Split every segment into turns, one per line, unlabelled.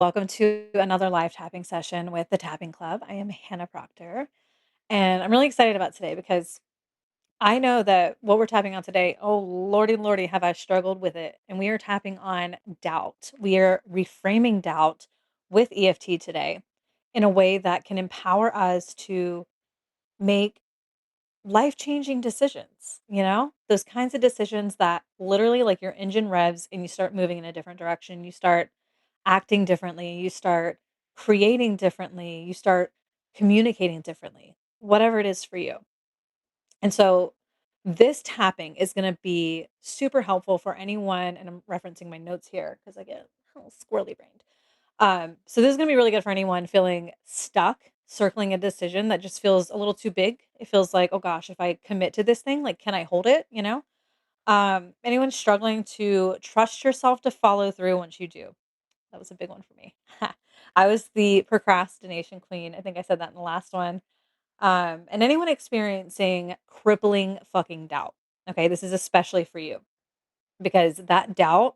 Welcome to another live tapping session with the Tapping Club. I am Hannah Proctor, and I'm really excited about today because I know that what we're tapping on today, oh lordy, lordy, have I struggled with it. And we are tapping on doubt. We are reframing doubt with EFT today in a way that can empower us to make life-changing decisions, Those kinds of decisions that literally like your engine revs and you start moving in a different direction. You start acting differently, you start creating differently, you start communicating differently, whatever it is for you. And so this tapping is going to be super helpful for anyone. And I'm referencing my notes here because I get a little squirrely brained. So this is going to be really good for anyone feeling stuck, circling a decision that just feels a little too big. It feels like, oh gosh, if I commit to this thing, like, can I hold it? Anyone struggling to trust yourself to follow through once you do. That was a big one for me. I was the procrastination queen. I think I said that in the last one. And anyone experiencing crippling fucking doubt. Okay, this is especially for you because that doubt,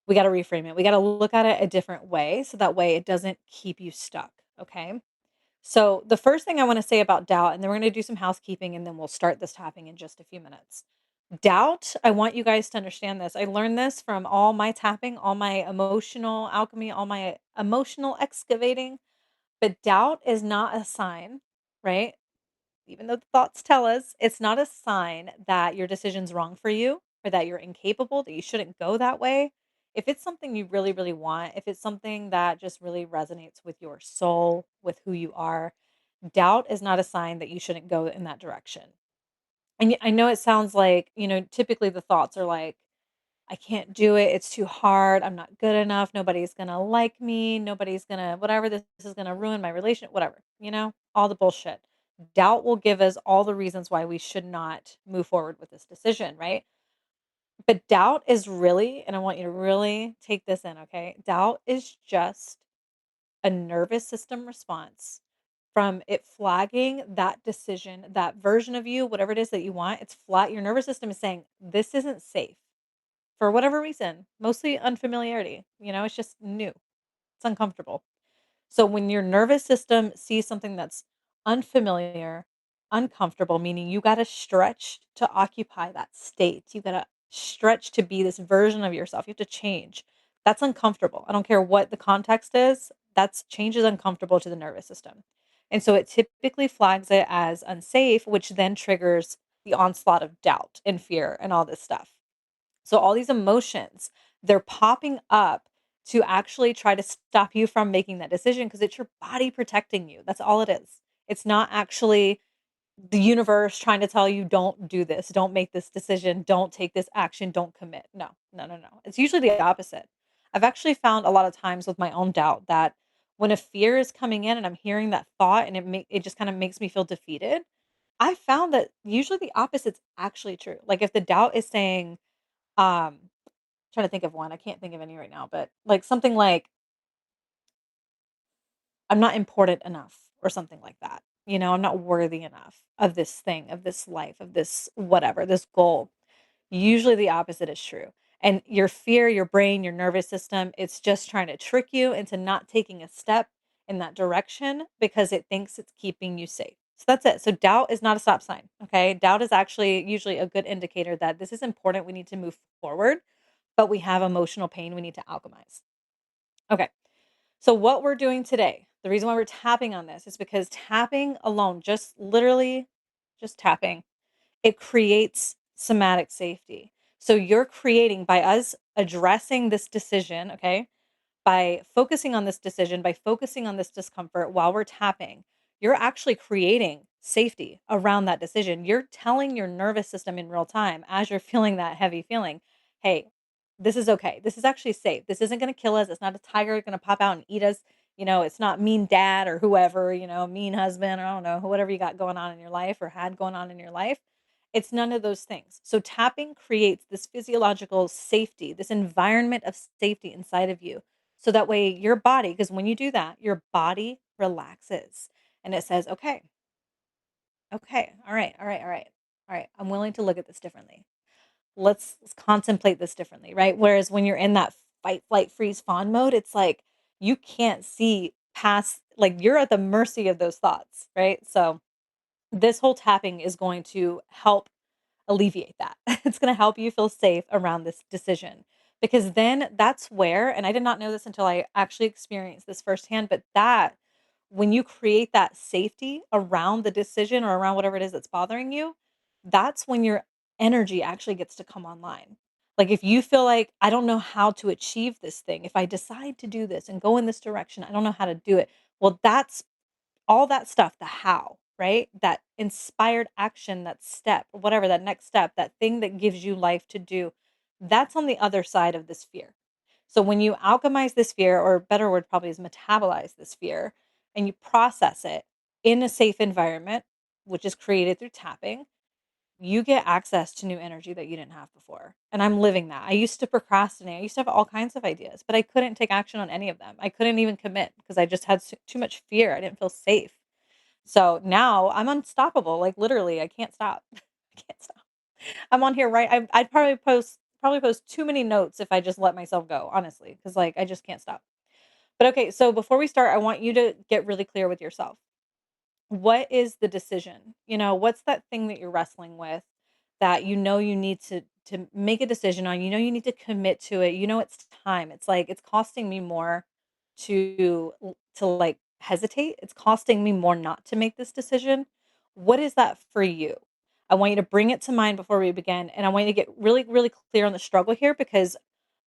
we got to reframe it. We got to look at it a different way so that way it doesn't keep you stuck. Okay. So, the first thing I want to say about doubt, and then we're going to do some housekeeping and then we'll start this tapping in just a few minutes. Doubt, I want you guys to understand this. I learned this from all my tapping, all my emotional alchemy, all my emotional excavating. But doubt is not a sign, right? Even though the thoughts tell us, it's not a sign that your decision's wrong for you or that you're incapable, that you shouldn't go that way. If it's something you really, really want, if it's something that just really resonates with your soul, with who you are, doubt is not a sign that you shouldn't go in that direction. And I know it sounds like, typically the thoughts are like, I can't do it. It's too hard. I'm not good enough. Nobody's going to like me. Nobody's going to, whatever, this is going to ruin my relationship, whatever, all the bullshit. Doubt will give us all the reasons why we should not move forward with this decision, right? But doubt is really, and I want you to really take this in, okay? Doubt is just a nervous system response from it flagging that decision, that version of you, whatever it is that you want. It's flat. Your nervous system is saying, this isn't safe for whatever reason, mostly unfamiliarity. It's just new, it's uncomfortable. So when your nervous system sees something that's unfamiliar, uncomfortable, meaning you got to stretch to occupy that state, you got to stretch to be this version of yourself, you have to change. That's uncomfortable. I don't care what the context is, that's change is uncomfortable to the nervous system. And so it typically flags it as unsafe, which then triggers the onslaught of doubt and fear and all this stuff. So all these emotions, they're popping up to actually try to stop you from making that decision because it's your body protecting you. That's all it is. It's not actually the universe trying to tell you don't do this, don't make this decision, don't take this action, don't commit. No, no, no, no. It's usually the opposite. I've actually found a lot of times with my own doubt that when a fear is coming in and I'm hearing that thought and it just kind of makes me feel defeated, I found that usually the opposite's actually true. Like if the doubt is saying, trying to think of one. I can't think of any right now, but like something like I'm not important enough or something like that. I'm not worthy enough of this thing, of this life, of this whatever, this goal. Usually the opposite is true. And your fear, your brain, your nervous system, it's just trying to trick you into not taking a step in that direction because it thinks it's keeping you safe. So that's it. So doubt is not a stop sign. Okay. Doubt is actually usually a good indicator that this is important. We need to move forward, but we have emotional pain we need to alchemize. Okay. So what we're doing today, the reason why we're tapping on this is because tapping alone, just literally just tapping, it creates somatic safety. So you're creating by us addressing this decision, okay? By focusing on this decision, by focusing on this discomfort while we're tapping, you're actually creating safety around that decision. You're telling your nervous system in real time as you're feeling that heavy feeling, hey, this is okay. This is actually safe. This isn't going to kill us. It's not a tiger going to pop out and eat us. It's not mean dad or whoever, mean husband or I don't know, whatever you got going on in your life or had going on in your life. It's none of those things. So tapping creates this physiological safety, this environment of safety inside of you so that way your body, because when you do that, your body relaxes and it says, okay, okay, all right, all right, all right, all right. I'm willing to look at this differently. Let's contemplate this differently, right? Whereas when you're in that fight, flight, freeze, fawn mode, it's like you can't see past, like, you're at the mercy of those thoughts, right? So this whole tapping is going to help alleviate that. It's gonna help you feel safe around this decision, because then that's where, and I did not know this until I actually experienced this firsthand, but that when you create that safety around the decision or around whatever it is that's bothering you, that's when your energy actually gets to come online. Like, if you feel like, I don't know how to achieve this thing, if I decide to do this and go in this direction, I don't know how to do it. Well, that's all that stuff, the how, right? That inspired action, that step, whatever, that next step, that thing that gives you life to do, that's on the other side of this fear. So when you alchemize this fear, or a better word probably is metabolize this fear, and you process it in a safe environment, which is created through tapping, you get access to new energy that you didn't have before. And I'm living that. I used to procrastinate. I used to have all kinds of ideas, but I couldn't take action on any of them. I couldn't even commit because I just had too much fear. I didn't feel safe. So now I'm unstoppable. Like, literally, I can't stop. I can't stop. I'm on here, right? I'd probably post too many notes if I just let myself go, honestly, because, like, I just can't stop. But okay, so before we start, I want you to get really clear with yourself. What is the decision? What's that thing that you're wrestling with that you need to make a decision on? You need to commit to it. It's time. It's like, it's costing me more to like hesitate. It's costing me more not to make this decision. What is that for you? I want you to bring it to mind before we begin, and I want you to get really, really clear on the struggle here, because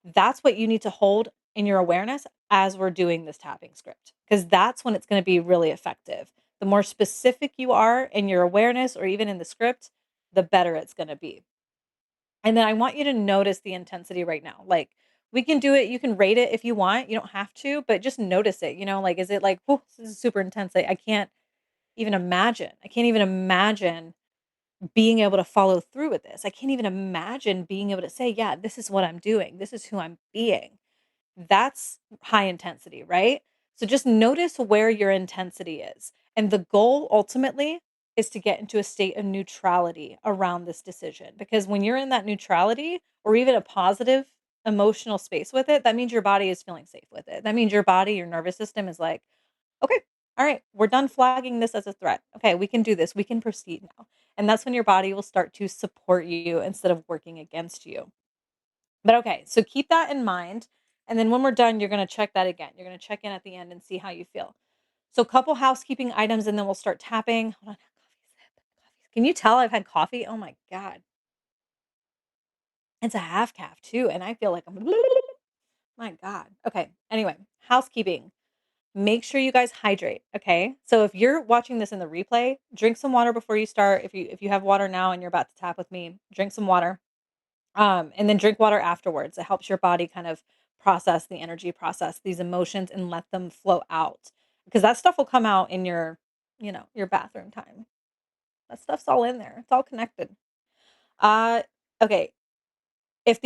that's what you need to hold in your awareness as we're doing this tapping script, because that's when it's going to be really effective. The more specific you are in your awareness or even in the script, the better it's going to be. And then I want you to notice the intensity right now. Like, we can do it. You can rate it if you want. You don't have to, but just notice it. Like, is it like, oh, this is super intense. I can't even imagine. I can't even imagine being able to follow through with this. I can't even imagine being able to say, yeah, this is what I'm doing. This is who I'm being. That's high intensity, right? So just notice where your intensity is. And the goal ultimately is to get into a state of neutrality around this decision. Because when you're in that neutrality, or even a positive emotional space with it, that means your body is feeling safe with it. That means your body, your nervous system is like, okay, all right, we're done flagging this as a threat. Okay, we can do this. We can proceed now. And that's when your body will start to support you instead of working against you. But okay, so keep that in mind. And then when we're done, you're going to check that again. You're going to check in at the end and see how you feel. So, a couple housekeeping items, and then we'll start tapping. Hold on. Can you tell I've had coffee? Oh my God. It's a half calf too. And I feel like I'm, my God. Okay. Anyway, housekeeping. Make sure you guys hydrate. Okay. So if you're watching this in the replay, drink some water before you start. If you have water now and you're about to tap with me, drink some water. And then drink water afterwards. It helps your body kind of process the energy, process these emotions, and let them flow out. Because that stuff will come out in your bathroom time. That stuff's all in there. It's all connected. Uh okay. If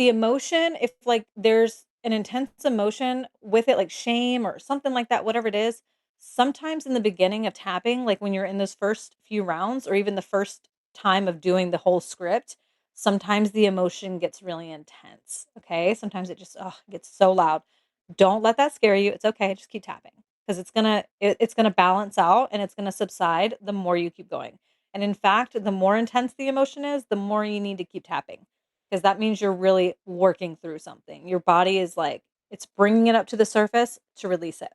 like there's an intense emotion with it, like shame or something like that, whatever it is, sometimes in the beginning of tapping, like when you're in those first few rounds or even the first time of doing the whole script, sometimes the emotion gets really intense. Okay. Sometimes it just gets so loud. Don't let that scare you. It's okay. Just keep tapping, because it's gonna balance out and it's gonna subside the more you keep going. And in fact, the more intense the emotion is, the more you need to keep tapping, because that means you're really working through something. Your body is like, it's bringing it up to the surface to release it.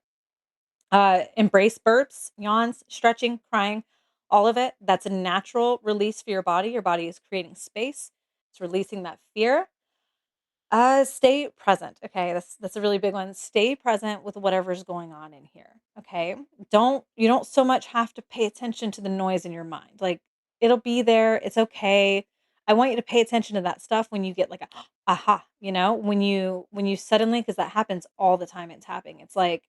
Embrace burps, yawns, stretching, crying, all of it. That's a natural release for your body. Your body is creating space. It's releasing that fear. Stay present. Okay, that's a really big one. Stay present with whatever's going on in here. Okay, you don't so much have to pay attention to the noise in your mind. Like, it'll be there. It's okay. I want you to pay attention to that stuff when you get like a aha. When you suddenly, because that happens all the time in tapping. It's like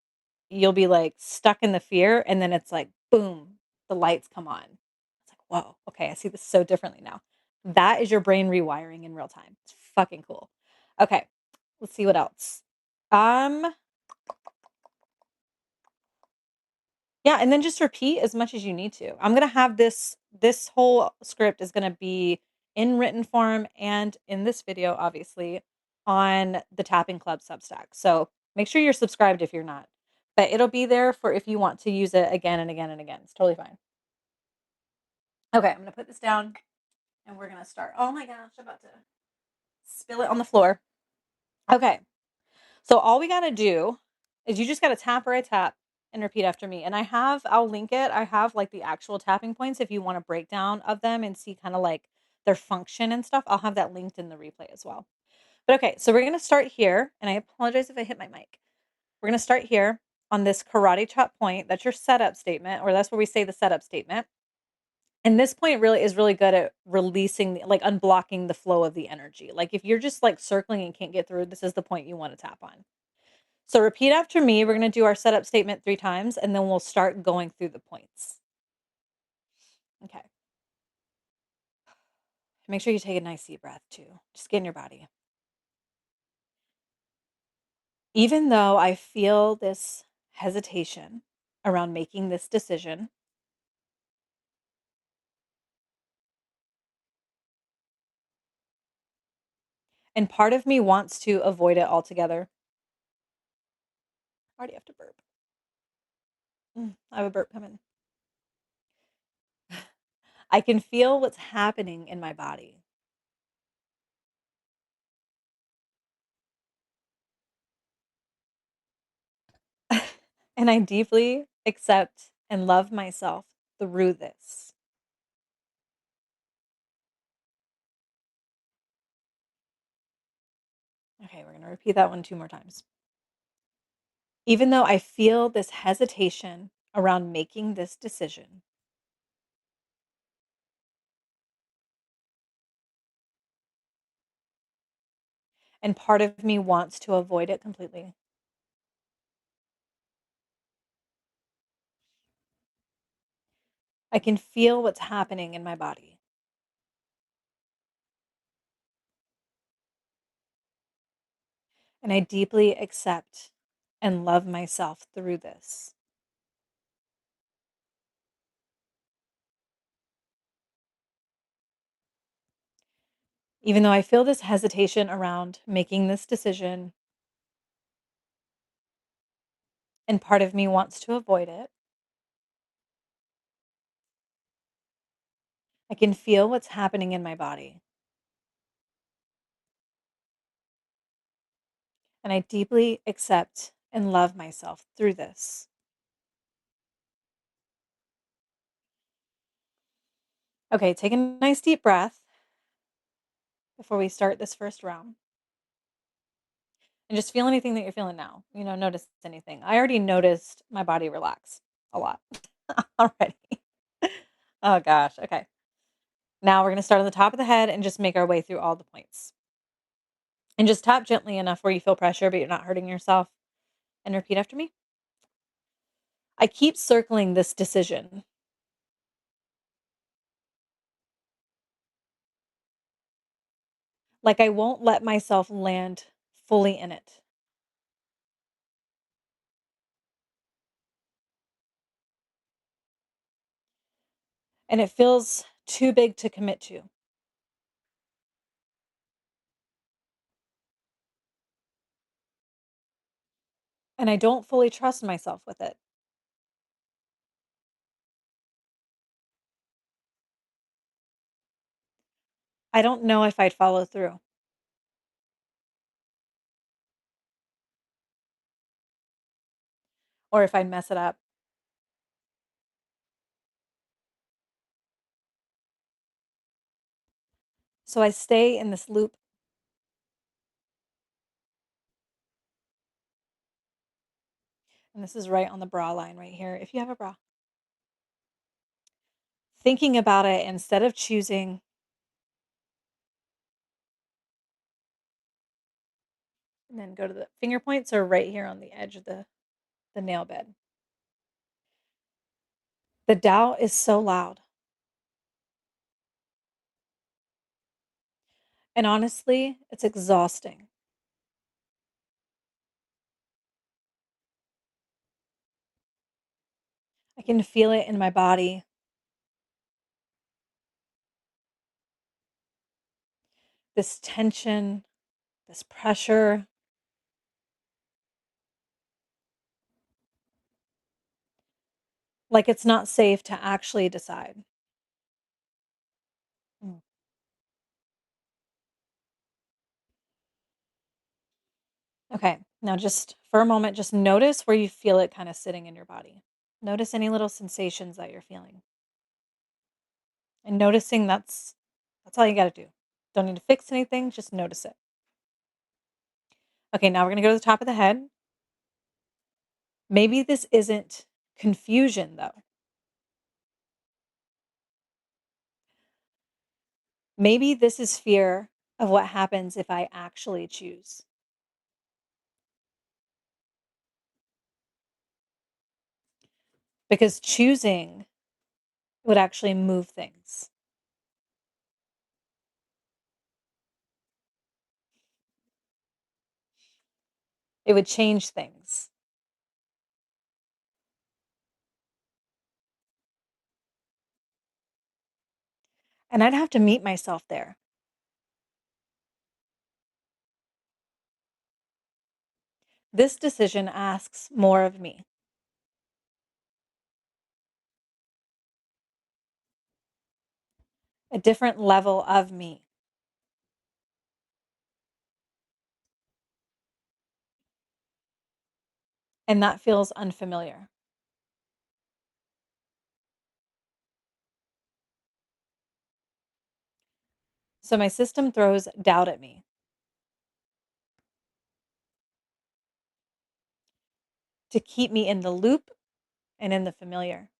you'll be like stuck in the fear, and then it's like boom, the lights come on. It's like, whoa, okay, I see this so differently now. That is your brain rewiring in real time. It's fucking cool. Okay, let's see what else. Um, yeah, and then just repeat as much as you need to. I'm gonna have this whole script is gonna be in written form and in this video, obviously, on the Tapping Club Substack. So make sure you're subscribed if you're not. but it'll be there for if you want to use it again and again and again. It's totally fine. Okay, I'm gonna put this down and we're gonna start. Oh my gosh, I'm about to spill it on the floor. Okay, so all we gotta do is you just gotta tap or a tap and repeat after me. And I'll link it. I have like the actual tapping points if you want a breakdown of them and see kind of like their function and stuff. I'll have that linked in the replay as well. But okay, so we're gonna start here, and I apologize if I hit my mic. We're gonna start here on this karate chop point. That's your setup statement, or that's where we say the setup statement. And this point really is really good at releasing, like unblocking the flow of the energy. Like if you're just like circling and can't get through, this is the point you want to tap on. So repeat after me. We're going to do our setup statement 3 times and then we'll start going through the points. Okay. Make sure you take a nice deep breath too. Just get in your body. Even though I feel this hesitation around making this decision, and part of me wants to avoid it altogether. I already have to burp. I have a burp coming. I can feel what's happening in my body. And I deeply accept and love myself through this. Okay, we're going to repeat that one 2 more times. Even though I feel this hesitation around making this decision, and part of me wants to avoid it completely, I can feel what's happening in my body. And I deeply accept and love myself through this. Even though I feel this hesitation around making this decision, and part of me wants to avoid it, I can feel what's happening in my body. And I deeply accept and love myself through this. Okay, take a nice deep breath before we start this first round. And just feel anything that you're feeling now. Notice anything. I already noticed my body relax a lot already. Oh gosh. Okay. Now we're going to start on the top of the head and just make our way through all the points. And just tap gently enough where you feel pressure, but you're not hurting yourself. And repeat after me. I keep circling this decision. Like I won't let myself land fully in it. And it feels too big to commit to. And I don't fully trust myself with it. I don't know if I'd follow through or if I'd mess it up. So I stay in this loop. And this is right on the bra line right here. If you have a bra, thinking about it instead of choosing, and then go to the finger points are right here on the edge of the nail bed. The doubt is so loud. And honestly, it's exhausting. I can feel it in my body. This tension, this pressure. Like it's not safe to actually decide. Mm. Okay. Now, just for a moment, just notice where you feel it kind of sitting in your body. Notice any little sensations that you're feeling. And noticing that's all you got to do. Don't need to fix anything, just notice it. Okay, now we're going to go to the top of the head. Maybe this isn't confusion though. Maybe this is fear of what happens if I actually choose. Because choosing would actually move things. It would change things. And I'd have to meet myself there. This decision asks more of me, a different level of me. And that feels unfamiliar. So my system throws doubt at me to keep me in the loop and in the familiar,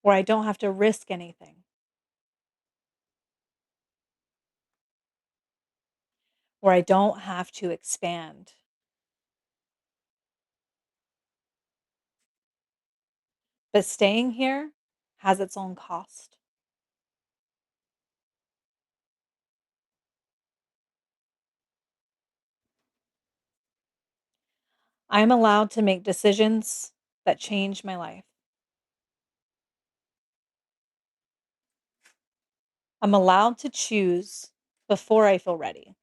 where I don't have to risk anything, where I don't have to expand. But staying here has its own cost. I am allowed to make decisions that change my life. I'm allowed to choose before I feel ready.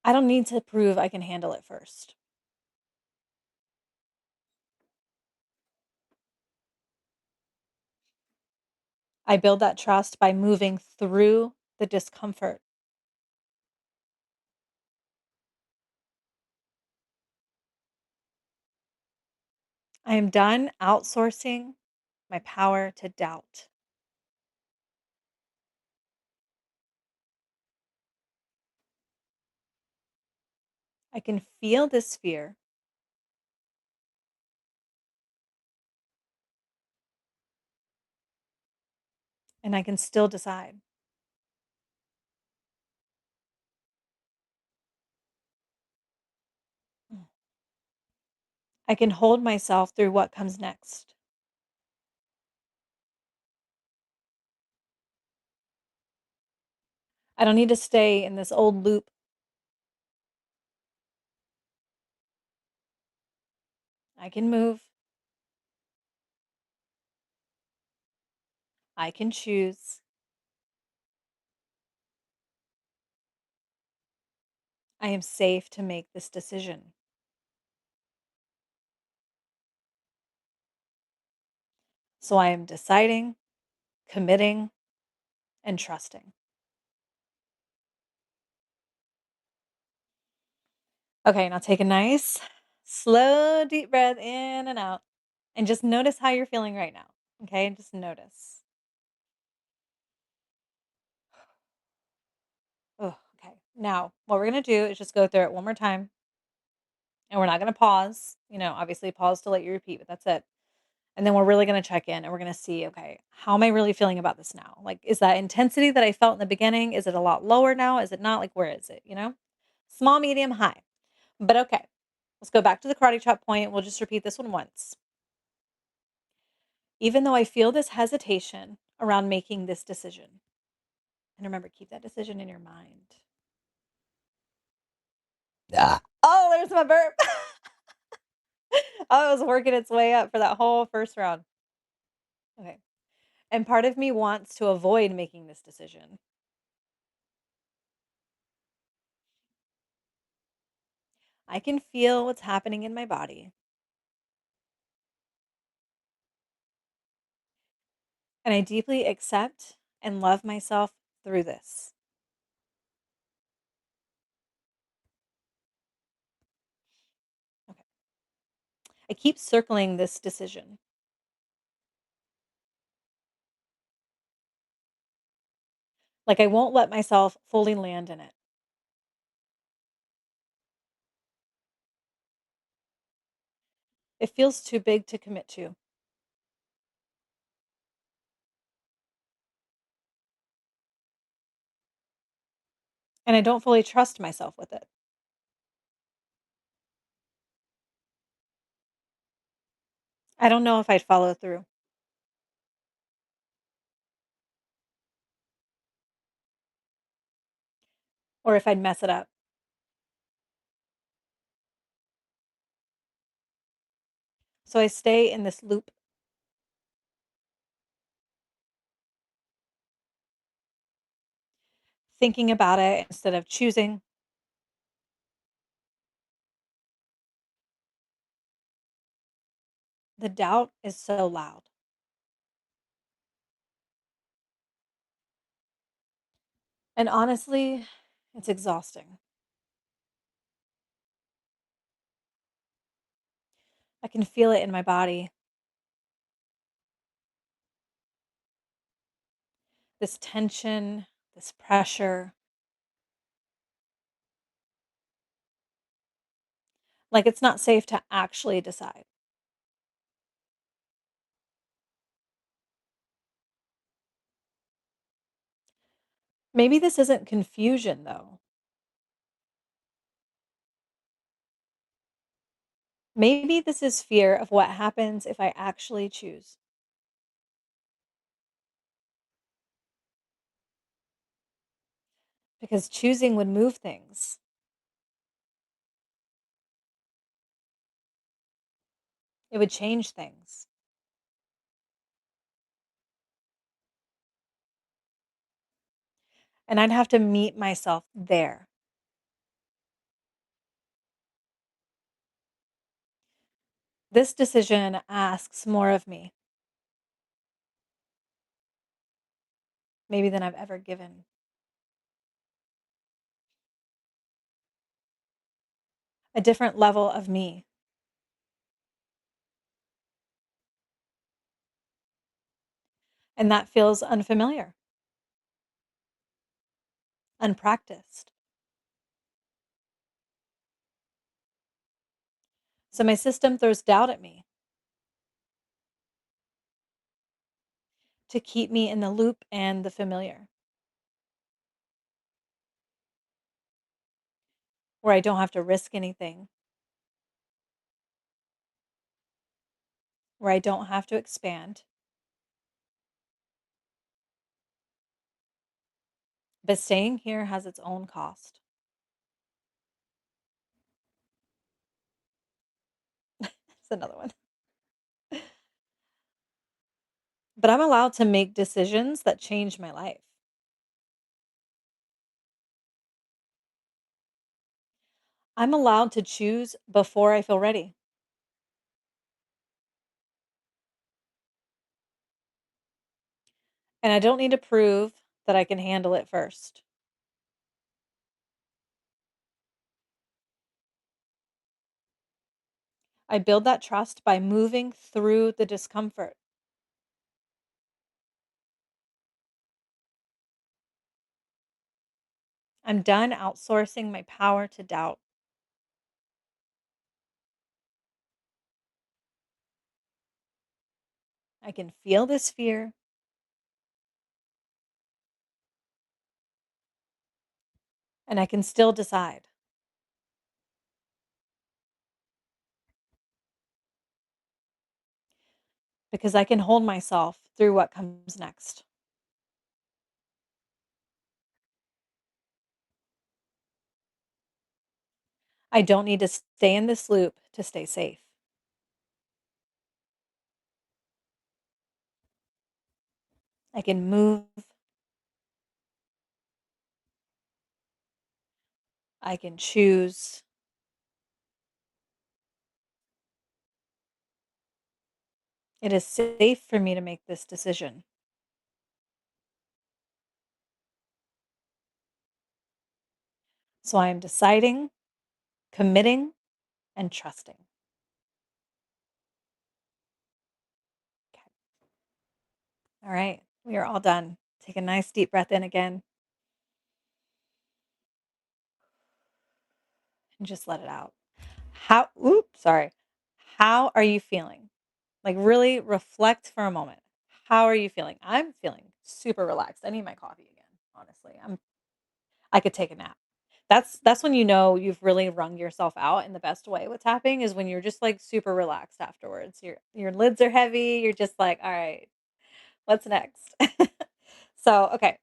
I don't need to prove I can handle it first. I build that trust by moving through the discomfort. I am done outsourcing my power to doubt. I can feel this fear and I can still decide. Mm. I can hold myself through what comes next. I don't need to stay in this old loop. I can move. I can choose. I am safe to make this decision. So I am deciding, committing, and trusting. Okay, now take a nice, slow, deep breath in and out. And just notice how you're feeling right now. Okay, just notice. Oh, okay. Now, what we're going to do is just go through it one more time. And we're not going to pause. Obviously, pause to let you repeat, but that's it. And then we're really going to check in and we're going to see, okay, how am I really feeling about this now? Like, is that intensity that I felt in the beginning? Is it a lot lower now? Is it not? Like, where is it? Small, medium, high. But okay, let's go back to the karate chop point. We'll just repeat this one once. Even though I feel this hesitation around making this decision, and remember, keep that decision in your mind. Oh, there's my burp. Oh, it was working its way up for that whole first round. Okay. And part of me wants to avoid making this decision. I can feel what's happening in my body, and I deeply accept and love myself through this. Okay. I keep circling this decision. Like I won't let myself fully land in it. It feels too big to commit to, and I don't fully trust myself with it. I don't know if I'd follow through or if I'd mess it up. So I stay in this loop, thinking about it instead of choosing. The doubt is so loud. And honestly, it's exhausting. I can feel it in my body. This tension, this pressure, like it's not safe to actually decide. Maybe this isn't confusion though. Maybe this is fear of what happens if I actually choose, because choosing would move things. It would change things. And I'd have to meet myself there. This decision asks more of me, maybe than I've ever given. A different level of me. And that feels unfamiliar, unpracticed. So my system throws doubt at me to keep me in the loop and the familiar, where I don't have to risk anything, where I don't have to expand. But staying here has its own cost. It's another one. But I'm allowed to make decisions that change my life. I'm allowed to choose before I feel ready. And I don't need to prove that I can handle it first. I build that trust by moving through the discomfort. I'm done outsourcing my power to doubt. I can feel this fear and I can still decide because I can hold myself through what comes next. I don't need to stay in this loop to stay safe. I can move, I can choose. It is safe for me to make this decision. So I am deciding, committing, and trusting. Okay. All right. We are all done. Take a nice deep breath in again and just let it out. Oops, sorry. How are you feeling? Like, really reflect for a moment. How are you feeling? I'm feeling super relaxed. I need my coffee again, honestly. I could take a nap. That's when you know you've really wrung yourself out in the best way with tapping is when you're just, like, super relaxed afterwards. Your lids are heavy, you're just like, "All right, what's next?" So, okay,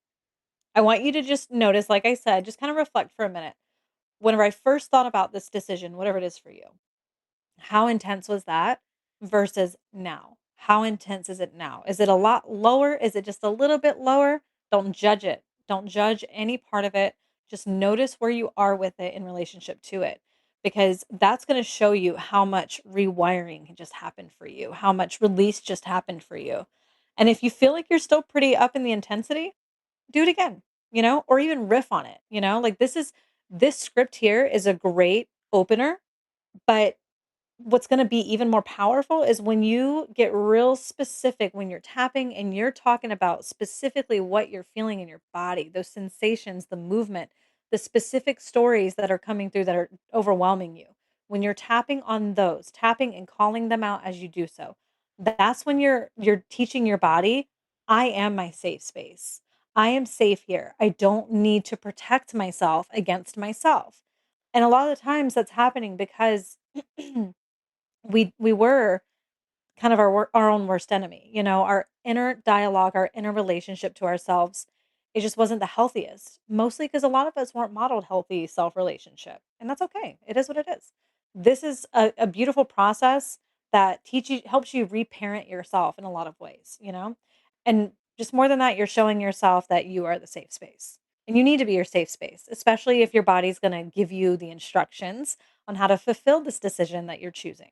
I want you to just notice, like I said, just kinda reflect for a minute. Whenever I first thought about this decision, whatever it is for you, how intense was that versus now? How intense is it now? Is it a lot lower? Is it just a little bit lower? Don't judge it. Don't judge any part of it. Just notice where you are with it in relationship to it because that's going to show you how much rewiring just happened for you, how much release just happened for you. And if you feel like you're still pretty up in the intensity, do it again, or even riff on it, like this script here is a great opener, but what's gonna be even more powerful is when you get real specific when you're tapping and you're talking about specifically what you're feeling in your body, those sensations, the movement, the specific stories that are coming through that are overwhelming you. When you're tapping on those, tapping and calling them out as you do so, that's when you're teaching your body, I am my safe space. I am safe here. I don't need to protect myself against myself. And a lot of the times that's happening because we were kind of our own worst enemy, our inner dialogue, our inner relationship to ourselves, it just wasn't the healthiest, mostly because a lot of us weren't modeled healthy self relationship, and that's okay. It is what it is. This is a beautiful process that helps you reparent yourself in a lot of ways, and just more than that, you're showing yourself that you are the safe space. And you need to be your safe space, especially if your body's going to give you the instructions on how to fulfill this decision that you're choosing.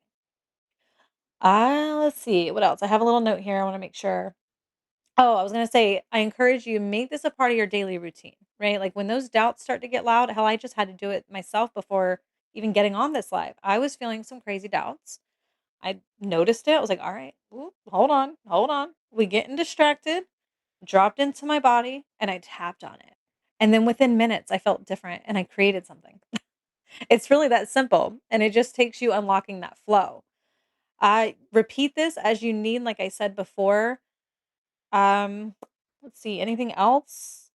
Let's see, what else? I have a little note here, I wanna make sure. Oh, I was gonna say, I encourage you, make this a part of your daily routine, right? Like, when those doubts start to get loud, hell, I just had to do it myself before even getting on this live. I was feeling some crazy doubts. I noticed it, I was like, "Alright, hold on, hold on." We getting distracted, dropped into my body, and I tapped on it. And then within minutes, I felt different, and I created something. It's really that simple, and it just takes you unlocking that flow. I repeat this as you need, like I said before. Um, let's see, anything else?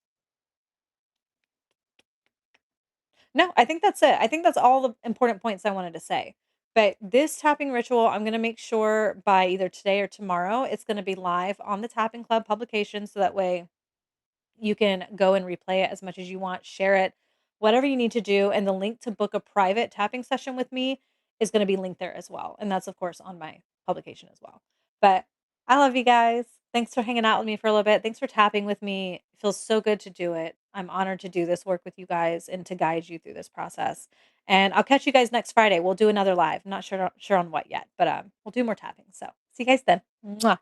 No, I think that's it. I think that's all the important points I wanted to say. But this tapping ritual, I'm going to make sure by either today or tomorrow, it's going to be live on the Tapping Club publication. So that way you can go and replay it as much as you want, share it, whatever you need to do. And the link to book a private tapping session with me is going to be linked there as well. And that's, of course, on my publication as well. But I love you guys. Thanks for hanging out with me for a little bit. Thanks for tapping with me. It feels so good to do it. I'm honored to do this work with you guys and to guide you through this process. And I'll catch you guys next Friday. We'll do another live. I'm not sure on what yet, but we'll do more tapping. So see you guys then. Mwah.